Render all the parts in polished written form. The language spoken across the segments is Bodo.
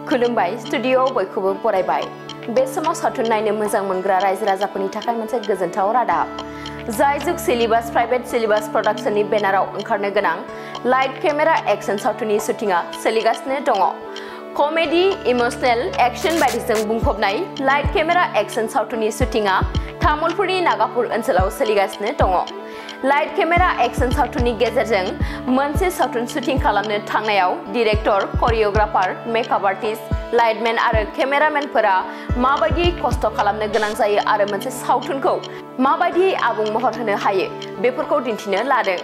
खुलुमबाय स्टुडिअ बयखौबो बरायबाय बे समाव सावथुन नायनो मोजां मोनग्रा रायजो राजाफोरनि थाखाय मोनसे गोजोनथाव रादाब जाय जुग सिलेबास प्राइभेट सिलेबास प्रडाक्शननि बेनाराव ओंखारनो गोनां लाइट केमेरा एक्शन सावथुननि शुटिंआ सोलिगासिनो दङ कमेडि इमोशनेल एक्शन बायदिजों बुंफबनाय लाइट केमेरा एक्शन सावथुननि शुटिंआ तामुलपुरनि नागापुर ओनसोलाव सोलिगासिनो दङ लाइट केमेरा एक्शन सावथुननि गेजेरजों मोनसे सावथुन शुटिं खालामनो थांनायाव director choreographer makeup artist lightmen आरो केमेरामेनफोरा माबायदि खस्थ' खालामनो गोनां जायो आरो मोनसे सावथुनखौ माबायदि आबुं महर होनो हायो बेफोरखौ दिन्थिनो लादों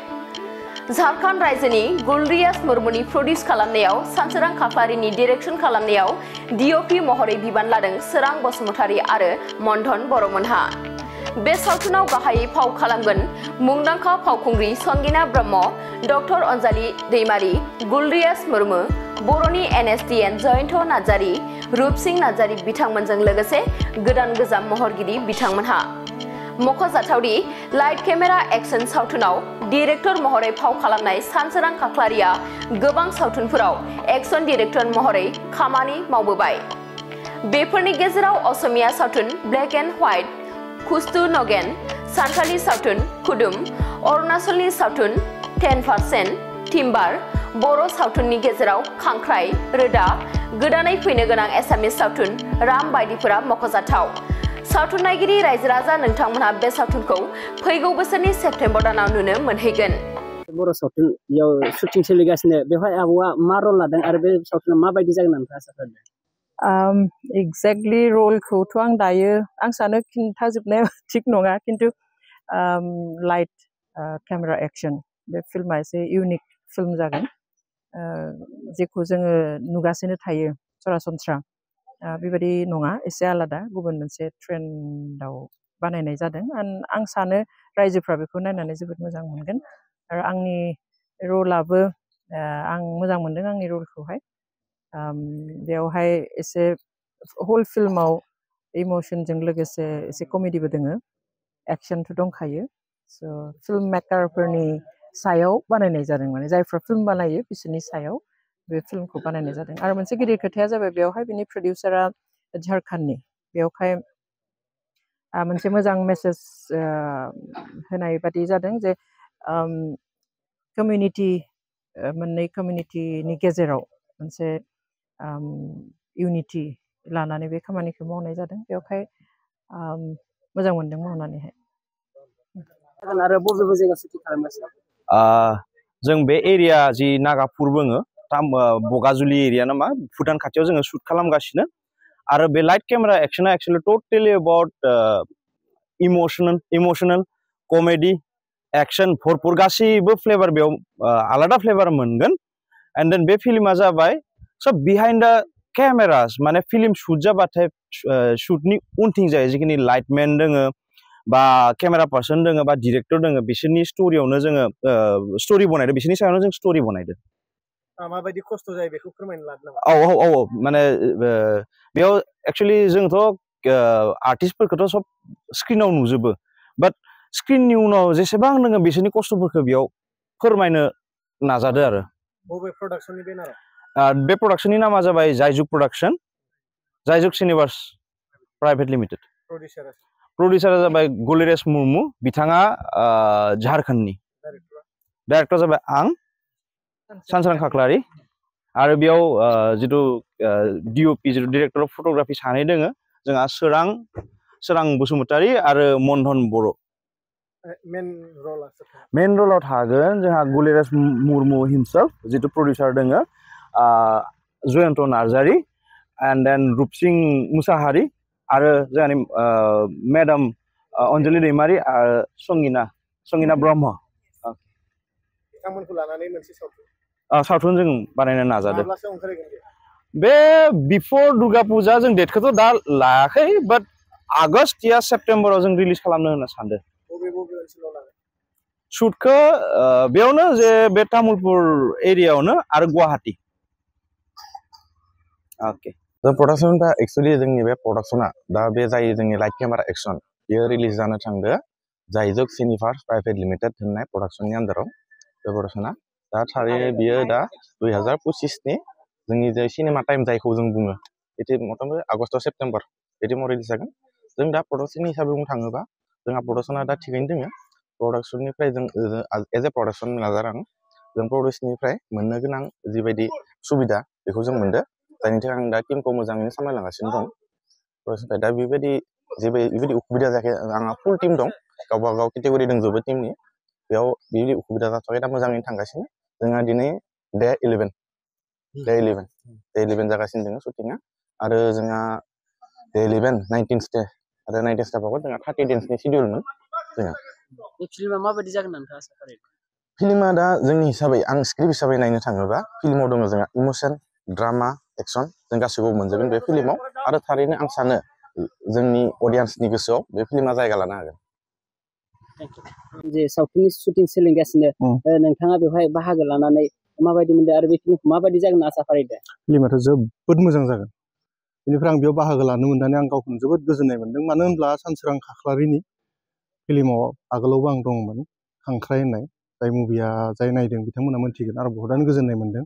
झारखंड राज्योनि गुलरियास मुर्मुनि प्रडिउस खालामनायाव सानसोरां खाख्लारिनि डाइरेक्शन खालामनायाव डिओपि महरै बिबान लादों सोरां बसुमतारी आरो मन्थन बर'मोनहा बे सावथुनाव गाहायै फाव खालामगोन मुंदांखा फावखुंग्रि संगिना ब्रह्म डक्टर अनजालि दैमारी गुलरियास मुर्मु बर'नि एनएसडिएन जयन्त नार्जारी रूपसिं नार्जारी बिथांमोनजों लोगोसे गोदान गोजाम महरगिरि बिथांमोनहा मख'जाथावदि लाइट केमेरा एक्शन सावथुनाव डाइरेक्टर महरै फाव खालामनाय सानसोरां खाख्लारिया गोबां सावथुनफोराव एक्शन डाइरेक्टर महरै खामानि मावबोबाय बेफोरनि गेजेराव असमिया सावथुन ब्लेक एन्ड व्हाइट खुस्तु नगेन सानथालि सावथुन खुदुम अरुणाचलनि सावथुन 10% टिम्बार बर' सावथुननि गेजेराव खांख्राइ रोदा गोदानै फैनो गोनां एसामिस सावथुन राम बायदिफोरा मख'जाथाव सावथुन नायगिरि रायजो राजा नोंथांमोनहा बे सावथुनखौ फैगौ बोसोरनि सेप्तेम्बर दानाव नुनो मोनहैगोन बर' सावथुनयाव शुटिं सोलिगासिनो बेवहाय आब'आ मा रल लादों आरो बे सावथुना माबायदि जागोन होनना आसा खालामदों एक्जेक्टलि रलखौथ' आं दायो आं सानो खिन्थाजोबनाया थिग नङा खिन्थु लाइट केमेरा एक्शन बे फिल्मा एसे इउनिक फिल्म जागोन जेखौ जोङो नुगासिनो थायो सरासनस्रा बेबायदि नङा एसे आलादा गुबुन मोनसे ट्रेन्डआव बानायनाय जादों आं सानो रायजोफ्रा बेखौ नायनानै जोबोद मोजां मोनगोन आरो आंनि रलाबो आं मोजां मोनदों आंनि रलखौहाय बेवहाय एसे हल फिल्माव इमोशनजों लोगोसे एसे कमेडिबो दोङो एक्शनथ' दंखायो स' फिल्म मेकारफोरनि सायाव बानायनाय जादों माने जायफ्रा फिल्म बानायो बिसोरनि सायाव बे फिल्मखौ बानायनाय जादों आरो मोनसे गिदिर खोथाया जाबाय बेवहाय बिनि प्रडिउसारा झारखंडनि बेवहाय मोनसे मोजां मेसेज होनाय बादि जादों जे कमिउनिटि मोननै कमिउनिटिनि गेजेराव मोनसे इउनिटि लानानै बे खामानिखौ मावनाय जादों बेवहाय मोजां मोनदों मावनानैहाय आरो बबे जायगा शुटिं खालामगासिनो जों बे एरिया जि नागापुर बुङो बगाजुलि एरिया नामा भुटान खाथियाव जोङो शुट खालामगासिनो आरो बे लाइट केमेरा एक्शना actually totally about emotional comedy action भरपुर गासैबो फ्लेभार बेयाव आलादा फ्लेभार मोनगोन एन्ड देन बे फिल्मा जाबाय सब बिहाइन्ड द केमेरास माने फिल्म शुट जाबाथाय शुटनि उनथिं जायो जिखिनि लाइटमेन दोङो बा केमेरा पार्सन दोङो बा डिरेक्टर दोङो बिसोरनि स्टोरियावनो जोङो स्टोरि बनायदों बिसोरनि सायावनो जों स्टोरि बनायदों माबायदि खस्थ' जायो बेखौ फोरमायनो लादों नामा औ माने बेयाव एक्चुअलि जोंथ' आर्टिस्टफोरखौथ' सब स्क्रिनाव नुजोबो बाट स्क्रिननि उनाव जेसेबां दोङो बिसोरनि खस्थ'फोरखौ बेयाव फोरमायनो नाजादो आरो बबे प्रडाक्शननि बेनाराव बे प्रडाक्शननि नामा जाबाय जायजुग प्रडाक्शन जायजुग सिनेमास प्राइभेट लिमिटेड प्रडिउसारा जाबाय गुलरियास मुर्मु बिथाङा झारखंडनि डाइरेक्टर जाबाय आं सानसोरां खाख्लारि आरो बेयाव जिथु डिओपि जिथु डिरेक्टर अफ फट'ग्राफि सानै दोङो जोंहा सोरां बसुमतारी आरो मन्थन बर' मेन रलाव थागोन जोंहा गुलरियास मुर्मु हिमसेल्फ जिथु प्रडिउसार दोङो जयन्त नार्जारी एन्ड देन रूपसिं मुसाहारी आरो जोंहानि मेडाम अनजालि दैमारी आरो संगिना ब्रह्म बिथांमोनखौ लानानै मोनसे सावथुन जों बानायनो नाजादों बे बिफर दुर्गा फुजा जों डेटखौथ' दा लायाखै बाट आगस्ट या सेप्तेम्बराव जों रिलिज खालामनो होनना सानदों शुटखौ बेयावनो जे बे तामुलपुर एरियायावनो आरो गुवाहाटी अके दा प्रडाक्शनफ्रा एक्चुअलि जोंनि बे प्रडाक्शना दा बे जाय जोंनि लाइट केमेरा एक्शन बेयो रिलिज जानो थांदो जायजुग सिनेमास प्राइभेट लिमिटेड होननाय प्रडाक्शननि आन्दाराव बे प्रडाक्शना दा थारैनो बियो दा 2025नि जोंनि जे सिनेमा टाइम जायखौ जों बुङो बिदि मथामति आगष्ट सेप्तेम्बर बिदि रिलिज जागोन जों दा प्रडाक्सन हिसाबै बुंनो थाङोबा जोंहा प्रडाक्सना दा थिगैनो दोङो प्रडाक्सननिफ्राय जों एज ए प्रडाक्सन मेनेजार आं जों प्रडिउसनिफ्राय मोननो गोनां जिबायदि सुबिदा बेखौ जों मोनदो जायनि थाखाय आं दा टीमखौ मोजाङैनो सामलायलांगासिनो दं प्रडिउसनिफ्राय दा बेबायदि उसुबिदा जायाखै आंहा फुल टीम दं गावबा गाव केटेगरि दंजोबो टीमनि बेयाव बेबायदि उसुबिदा जाथ'वाखै दा मोजाङैनो थांगासिनो जोंहा दिनै डे 11 जागासिनो दङ शुटिंआ आरो जोंहा डे 11 19 डे आरो 19 स्टाफावबो जोंहा 30 डेन्सनि शिडिउलमोन जोंहा बे फिल्मा माबायदि जागोन नोंथाङा आसा खालामो फिल्मा दा जोंनि हिसाबै आं स्क्रिप्ट हिसाबै नायनो थाङोबा फिल्माव दङ जोंहा इमोसन ड्रामा एक्सन जों गासैखौबो मोनजोबगोन बे फिल्माव आरो थारैनो आं सानो जोंनि अडियन्सनि गोसोआव बे फिल्मा जायगा लानो हागोन जे सावथुननि शुटिं सोलिगासिनो नोंथाङा बेवहाय बाहागो लानानै माबायदि मोनदों आरो बे फिल्मखौ माबायदि जागोन आसा खालामदों फिल्माथ' जोबोद मोजां जागोन बेनिफ्राय आं बेयाव बाहागो लानो मोननानै आं गावखौनो जोबोद गोजोननाय मोन्दों मानो होनब्ला सानसोरां खाख्लारिनि फिल्माव आगोलावबो आं दंमोन खांख्राय होननाय जाय मुभिया जाय नायदों बिथांमोना मोनथिगोन आरो बहुतानो गोजोननाय मोन्दों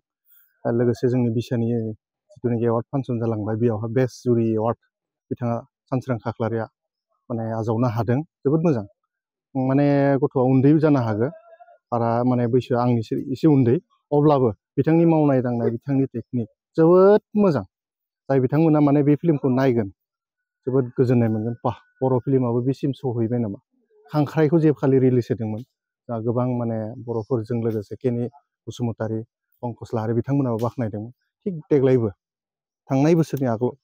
आरो लोगोसे जोंनि बिसानि जिथुनाखि एवार्ड फांसन जालांबाय बेयावहाय बेस्ट जुरि एवार्ड बिथाङा सानसोरां खाख्लारिया माने आजावनो हादों जोबोद मोजां माने गथ'आ उन्दै जानो हागौ बारा माने बैसोआ आंनि एसे उन्दै अब्लाबो बिथांनि मावनाय दांनाय बिथांनि टेकनिक जोबोद मोजां जाय बिथांमोना माने बे फिल्मखौ नायगोन जोबोद गोजोननाय मोनगोन बा बर' फिल्माबो बेसिम सहैबाय नामा खांख्रायखौ जेखालि रिलिज होदोंमोन दा गोबां माने बर'फोरजों लोगोसे केनि बसुमतारी पंकज लाहारी बिथांमोनाबो बाख्नायदोंमोन थिग देग्लायबो थांनाय बोसोरनि आगोल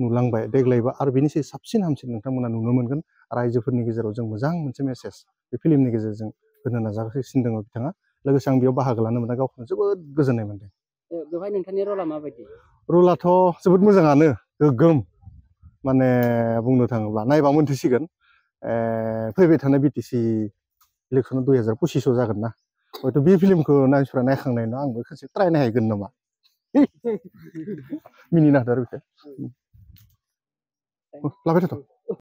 नुलांबाय देग्लायबो आरो बेनिसाय साबसिन हामसिन नोंथांमोना नुनो मोनगोन रायजोफोरनि गेजेराव जों मोजां मोनसे मेसेज बे फिल्मनि गेजेरजों होनो नाजागासिनो दङ बिथाङा लोगोसे आं बेयाव बाहागो लानो मोनना गावखौनो जोबोद गोजोननाय मोनदों बेवहाय नोंथांनि रला माबायदि रलाथ' जोबोद मोजाङानो गोग्गोम माने बुंनो थाङोब्ला नायबा मोनथिसिगोन फैबाय थानाय बिटिसि इलेक्सन 2025 जागोन ना हयथ' बे फिल्मखौ मानसिफ्रा नायखांनायनि उनाव आंबो खनसे ट्राय नायहैगोन नामा मिनिना होदो आरो बेखौ लाबाय थाथ'